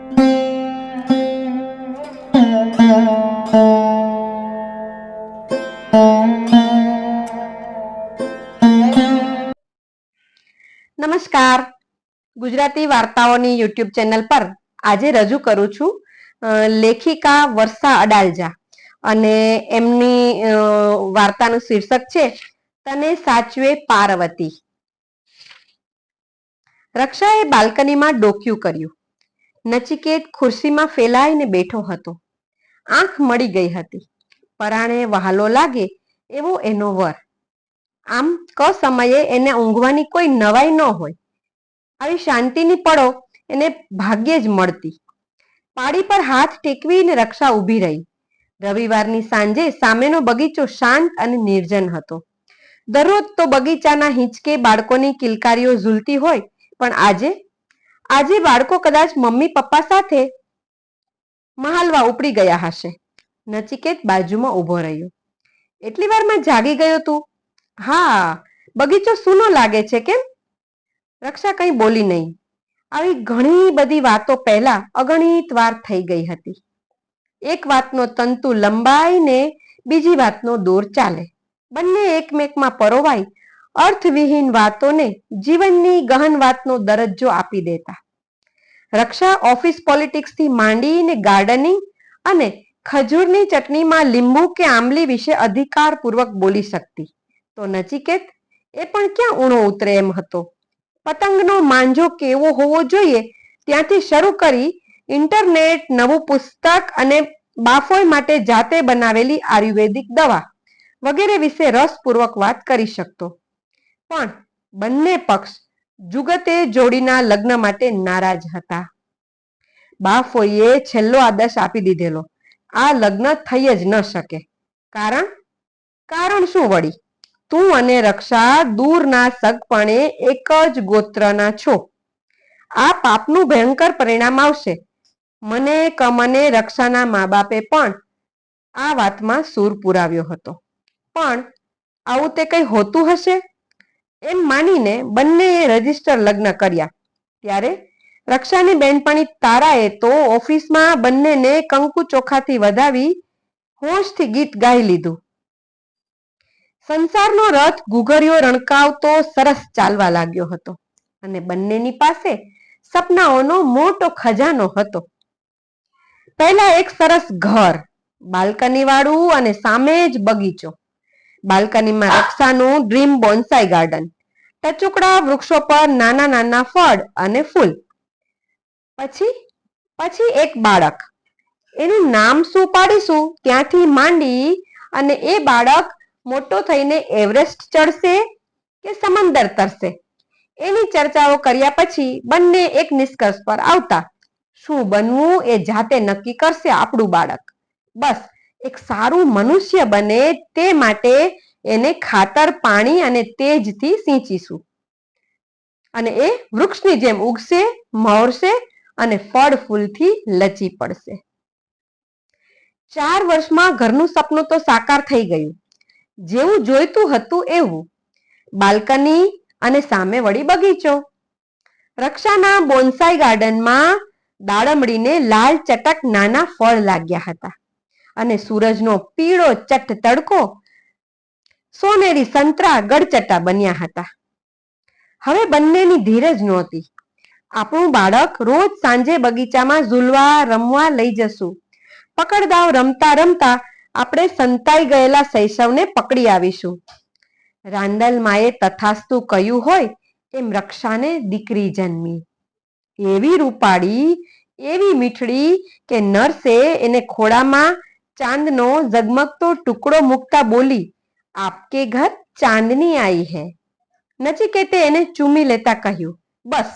નમસ્કાર, Gujarati વાર્તાઓની YouTube channel પર આજે રજૂ કરું છું લેખિકા વર્ષા અડાલજા અને એમની વાર્તાનું શીર્ષક છે તને સાચવે પાર્વતી. રક્ષાએ બાલ્કનીમાં ડોકિયું કર્યું. નચિકેત ખુરશીમાં ફેલાઈને બેઠો હતો. આંખ મળી ગઈ હતી. પરાણે વહાલો લાગે એવો એનો વર. આમ સમયે એને ઊંઘવાની કોઈ નવાઈ ન હોય. આવી શાંતિની પળો એને ભાગ્યે જ મળતી. પાડી પર હાથ ટેકવીને રક્ષા ઊભી રહી. રવિવારની સાંજે સામેનો બગીચો શાંત અને નિર્જન હતો. દરરોજ તો બગીચાના હિંચકે બાળકોની કિલકારીઓ ઝૂલતી હોય, પણ આજે બાળકો કદાચ મમ્મી પપ્પા સાથે મહાલવા ઉપડી ગયા હશે. નચિકેત બાજુમાં ઊભો રહ્યો. એટલી વારમાં જાગી ગયો તું? હા, બગીચો સૂનો લાગે છે કેમ? રક્ષા કંઈ બોલી નહીં. આવી ઘણી બધી વાતો પહેલા અગણિત વાર થઈ ગઈ હતી. એક વાતનો તંતુ લંબાઈને બીજી વાતનો દોર ચાલે. બંને એકમેકમાં પરોવાઈ અર્થવિહીન વાતોને જીવનની ગહન વાતનો દરજ્જો આપી દેતા. રક્ષા ઓફિસ પોલિટિક્સથી માંડીને ગાર્ડનિંગ અને ખજૂરની ચટણીમાં લીંબુ કે આંબલી વિશે અધિકારપૂર્વક બોલી શકતી. તો નચિકેત એ પણ ક્યાં ઊણો ઉતરે એમ હતો. પતંગનો માંજો કેવો હોવો જોઈએ ત્યાંથી શરૂ કરી ઇન્ટરનેટ, નવું પુસ્તક અને બાફોય માટે જાતે બનાવેલી આયુર્વેદિક દવા વગેરે વિશે રસપૂર્વક વાત કરી શકતો. પણ બંને પક્ષ જુગતે જોડીના લગ્ન માટે નારાજ હતા. બાફોઈએ છેલ્લો આદેશ આપી દીધેલો, આ લગ્ન થઈ જ ન શકે. કારણ શું વળી? તું અને રક્ષા દૂરના સગપણે એક જ ગોત્રના છો. આ પાપનું ભયંકર પરિણામ આવશે. મને રક્ષાના મા બાપે પણ આ વાતમાં સૂર પુરાવ્યો હતો. પણ આવું તે કંઈ હોતું હશે એમ માનીને બંનેએ રજીસ્ટર લગ્ન કર્યા. ત્યારે રક્ષાની બેનપણી તારાએ તો ઓફિસમાં બંનેને કંકુ ચોખાથી વધાવી હોંશથી ગીત ગાઈ લીધું. સંસારનો રથ ઘૂઘરીઓ રણકાવતો સરસ ચાલવા લાગ્યો હતો અને બંનેની પાસે સપનાઓનો મોટો ખજાનો હતો. પહેલા એક સરસ ઘર, બાલ્કની વાળું અને સામે જ બગીચો. બાલ્કનીમાં રક્ષાનું ડ્રીમ બોન્સાઈ ગાર્ડન, ટચુકડા વૃક્ષો પર નાના નાના ફળ અને ફૂલ. પછી એક બાળક, એનું નામ શું પાડીશું ત્યાંથી માંડી અને એ બાળક મોટો થઈને એવરેસ્ટ ચડશે કે સમંદર તરશે એની ચર્ચાઓ કર્યા પછી બંને એક નિષ્કર્ષ પર આવતા. શું બનવું એ જાતે નક્કી કરશે આપણું બાળક. બસ એક સારું મનુષ્ય બને તે માટે એને ખાતર, પાણી અને તેજથી સિંચીશું અને એ વૃક્ષની જેમ ઉગશે, મહોરશે અને ફળ ફૂલથી લચી પડશે. 4 વર્ષમાં ઘરનું સપનું તો સાકાર થઈ ગયું. જેવું જોઈતું હતું એવું. બાલ્કની અને સામે વળી બગીચો. રક્ષાના બોન્સાઈ ગાર્ડનમાં દાડમડીને લાલ ચટક નાના ફળ લાગ્યા હતા અને સૂરજનો પીળો ચટ્ટ તડકો સોનેરી સંતરા ગડચટા બન્યા હતા. હવે બંનેની ધીરજ નહોતી. આપણું બાળક રોજ સાંજે બગીચામાં ઝૂલવા રમવા લઈ જશું. પકડદાવ રમતા રમતા આપણે સંતાઈ ગયેલા શૈશવને પકડી આવીશું. રાંદલમાએ તથાસ્તુ કહ્યું હોય એમ રક્ષાને દીકરી જન્મી. એવી રૂપાળી, એવી મીઠડી કે નર્સે એને ખોળામાં ચાંદનો ઝગમગતો ટુકડો મૂકતા બોલી, આપકે ઘર ચાંદની આઈ હૈ. નચિકેતે એને ચૂમી લેતા કહ્યું, બસ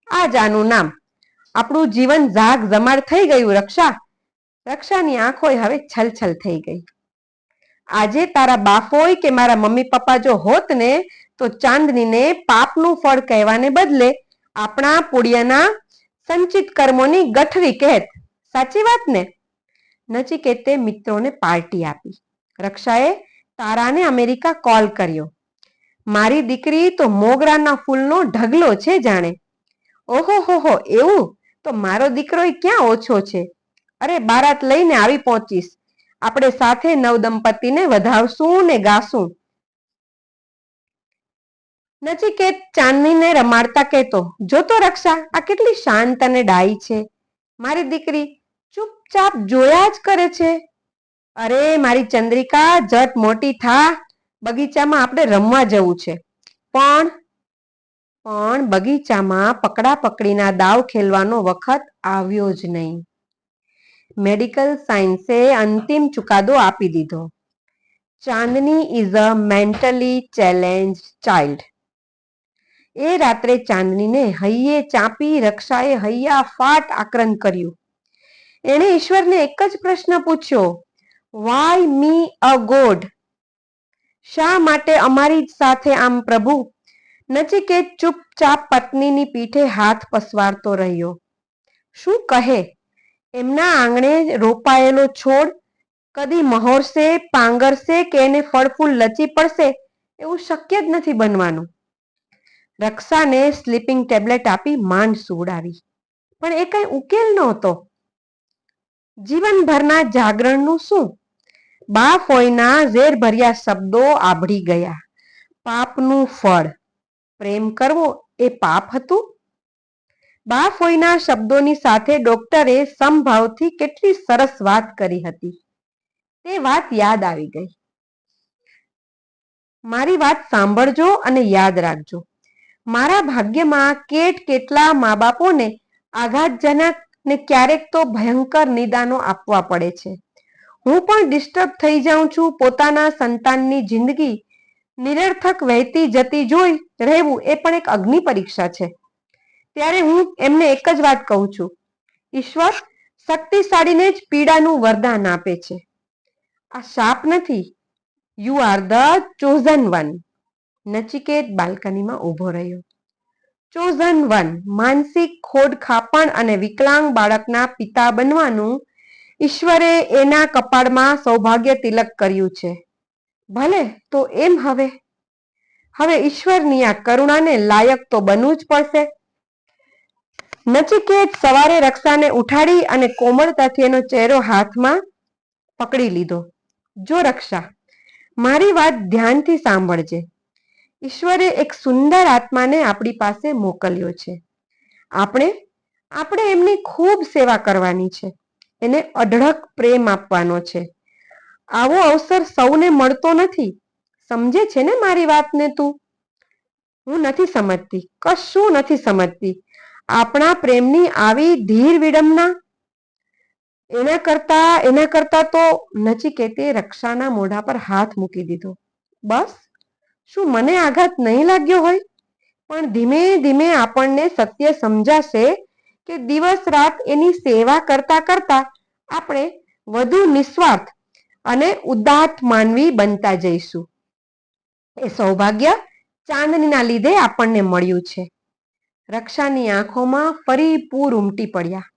આ જ આનું નામ. આપણું જીવન ઝાગ ઝમાડ થઈ ગયું રક્ષા. રક્ષાની આંખોય હવે છલછલ થઈ ગઈ. આજે તારા બાફોય કે મારા મમ્મી પપ્પા જો હોત ને તો ચાંદનીને પાપનું ફળ કહેવાને બદલે આપણા પુણ્યના સંચિત કર્મોની ગઠરી કહેત. સાચી વાત ને? નચિકેતે મિત્રોને પાર્ટી આપી. રક્ષાએ તારાને અમેરિકા કોલ કર્યો. મારી દીકરી તો મોગરાના ફૂલનો ઢગલો છે જાણે. ઓહો હો, એવું? તો મારો દીકરો ક્યાં ઓછો છે? અરે બારાત લઈને આવી પહોંચીશ, આપણે સાથે નવદંપતિને વધાવશું ને ગાશું. નચિકેત ચાંદનીને રમાડતા કહેતો, જોતો રક્ષા, આ કેટલી શાંત અને ડાઈ છે. મારી દીકરી ચૂપચાપ જોયા જ કરે છે. અરે મારી ચંદ્રિકા, જટ મોટી થા, બગીચામાં આપણે રમવા જવું છે. પણ બગીચામાં પકડા પકડીના દાવ ખેલવાનો વખત આવ્યો જ નહીં. મેડિકલ સાયન્સે અંતિમ ચુકાદો આપી દીધો. Chandni is a mentally challenge child. એ રાત્રે ચાંદનીને હૈયે ચાંપી રક્ષાએ હૈયા ફાટ આક્રંદ કર્યું. એણે ઈશ્વરને એક જ પ્રશ્ન પૂછ્યો, વાય મી અ ગોડ? શા માટે અમારી સાથે આમ પ્રભુ? નચિકેત ચૂપચાપ પત્નીની પીઠે હાથ પસવારતો રહ્યો. શું કહે? એમના આંગણે રોપાયેલો છોડ કદી મહોરશે, પાંગરશે કે એને ફળ ફૂલ લચી પડશે એવું શક્ય જ નથી બનવાનું. રક્ષાને સ્લીપિંગ ટેબ્લેટ આપી માંડ સુવડાવી, પણ એ કઈ ઉકેલ નહોતો. જીવનભરના જાગરણનું શું? બા ફોઈના ઝેરભર્યા શબ્દો આભળી ગયા. પાપનું ફળ, પ્રેમ કરવો એ પાપ હતું? બા ફોઈના શબ્દોની સાથે ડોક્ટરે સમભાવથી કેટલી સરસ વાત કરી હતી. તે વાત યાદ આવી ગઈ. મારી વાત સાંભળજો અને યાદ રાખજો. મારા ભાગ્યમાં કેટલા મા બાપોને આઘાતજનક ને ક્યારેક તો ભયંકર નિદાનો આપવા પડે છે. હું પણ ડિસ્ટર્બ થઈ જાઉં છું. પોતાના સંતાનની જિંદગી નિરર્થક વહેતી જતી જોઈ રહેવું એ પણ એક અગ્નિ પરીક્ષા છે. ત્યારે હું એમને એક જ વાત કહું છું, ઈશ્વર શક્તિશાળીને જ પીડાનું વરદાન આપે છે. આ શાપ નથી. You are the chosen one. Nachiket બાલ્કનીમાં ઊભો રહ્યો. ચોઝન વન, માનસિક ખોડખાપણ અને વિકલાંગ બાળકના પિતા બનવાનું ઈશ્વરે એના કપાળમાં સૌભાગ્ય તિલક કર્યું છે. ભલે તો એમ. હવે ઈશ્વરની આ કરુણાને લાયક તો બનવું જ પડશે. નચિકેત સવારે રક્ષાને ઉઠાડી અને કોમળતાથી એનો ચહેરો હાથમાં પકડી લીધો. જો રક્ષા, મારી વાત ધ્યાનથી સાંભળજે. ઈશ્વરે એક સુંદર આત્માને આપણી પાસે મોકલ્યો છે. આપણે એમની ખૂબ સેવા કરવાની છે. એને અઢળક પ્રેમ આપવાનો છે. આવો અવસર સૌને મળતો નથી. સમજે છે ને મારી વાતને તું? હું નથી સમજતી, કશું નથી સમજતી. આપણા પ્રેમની આવી ધીર વિડંબના. એના કરતા તો નચિકેતે રક્ષાના મોઢા પર હાથ મૂકી દીધો. બસ, શું મને આઘાત નહીં લાગ્યો હોય? પણ ધીમે ધીમે આપણને સત્ય સમજાશે કે દિવસ રાત એની સેવા કરતા કરતા આપણે વધુ નિસ્વાર્થ અને ઉદાત્ત માનવી બનતા જઈશું. એ સૌભાગ્ય ચાંદનીના લીધે આપણને મળ્યું છે. રક્ષાની આંખોમાં ફરી પૂર ઉમટી પડ્યા.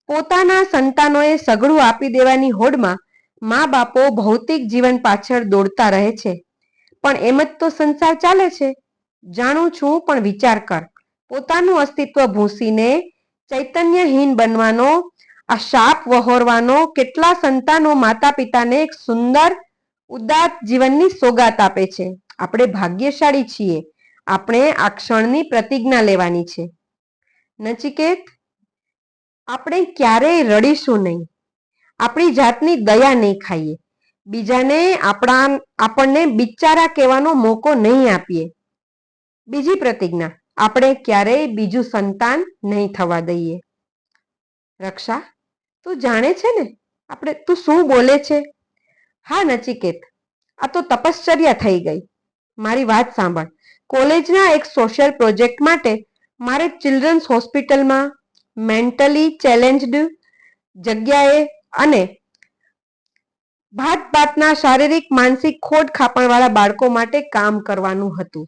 પોતાના સંતાનોએ સગડું આપી દેવાની હોડમાં મા બાપો ભૌતિક જીવન પાછળ દોડતા રહે છે. પણ એમ જ તો સંસાર ચાલે છે. જાણું છું, પણ વિચાર કર. પોતાનું અસ્તિત્વ ભૂંસીને ચૈતન્યહીન બનવાનો, આ શાપ વહોરવાનો કેટલા સંતાનો માતા પિતાને એક સુંદર ઉદાત્ત જીવનની સોગાત આપે છે. આપણે ભાગ્યશાળી છીએ. આપણે આ ક્ષણની પ્રતિજ્ઞા લેવાની છે. નચિકેત, આપણે ક્યારેય રડીશું નહીં. આપણી જાતની દયા નહીં ખાઈએ. બીજાને આપણને બિચારા કહેવાનો મોકો નહીં આપીએ. બીજી પ્રતિજ્ઞા, આપણે ક્યારેય બીજું સંતાન નહીં થવા દઈએ. રક્ષા, તું જાણે છે ને તું શું બોલે છે? હા નચિકેત, આ તો તપશ્ચર્યા થઈ ગઈ. મારી વાત સાંભળ. કોલેજના એક સોશિયલ પ્રોજેક્ટ માટે મારે ચિલ્ડ્રન્સ હોસ્પિટલમાં મેન્ટલી ચેલેન્જડ જગ્યાએ અને ભાતના શારીરિક માનસિક ખોડ ખાપણવાળા બાળકો માટે કામ કરવાનું હતું.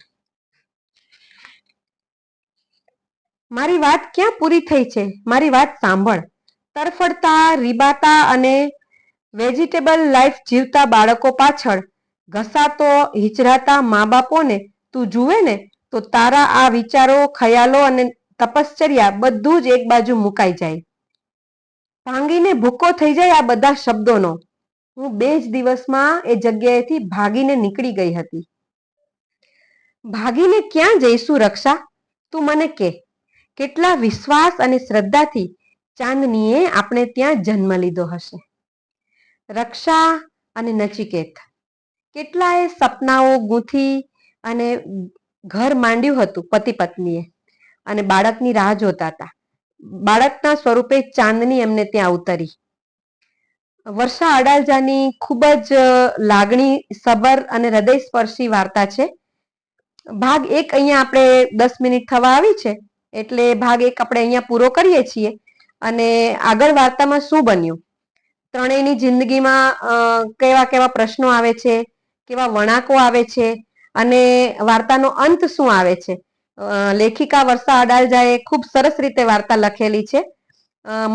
મારી વાત ક્યાં પૂરી થઈ છે? મારી વાત સાંભળ. તરફડતા, રીબાતા અને વેજીટેબલ લાઈફ જીવતા બાળકો પાછળ ઘસાતો હિચરાતા મા બાપોને તું જુએ ને તો તારા આ વિચારો, ખયાલો અને તપશ્ચર્યા બધું જ એક બાજુ મુકાઈ જાય. ભાંગીને ભૂકો થઈ જાય આ બધા શબ્દોનો. હું 2 જ દિવસમાં એ જગ્યાએથી ભાગીને નીકળી ગઈ હતી. ભાગીને ક્યાં જઈશું રક્ષા? તું મને કે. કેટલા વિશ્વાસ અને શ્રદ્ધાથી ચાંદનીએ આપણે ત્યાં જન્મ લીધો હશે. રક્ષા અને નચિકેત કેટલાય સપનાઓ ગૂંથી અને ઘર માંડ્યું હતું પતિ પત્નીએ અને બાળકની રાહ જોતા હતા. બાળકના સ્વરૂપે ચાંદની એમને ત્યાં ઉતરી. વર્ષા અડાલજાની ખૂબ જ લાગણી સબર અને હૃદયસ્પર્શી વાર્તા છે. ભાગ 1 અહીંયા આપણે 10 મિનિટ થવા આવી છે એટલે ભાગ 1 આપણે અહીંયા પૂરો કરીએ છીએ. અને આગળ વાર્તામાં શું બન્યું, ત્રણેયની જિંદગીમાં કેવા કેવા પ્રશ્નો આવે છે, કેવા વણાકો આવે છે અને વાર્તાનો અંત શું આવે છે. લેખિકા વર્ષા અડાલજાએ ખૂબ સરસ રીતે વાર્તા લખેલી છે.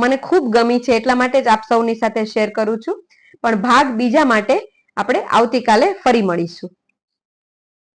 મને ખૂબ ગમી છે એટલા માટે જ આપ સૌની સાથે શેર કરું છું. પણ ભાગ બીજા માટે આપણે આવતીકાલે ફરી મળીશું.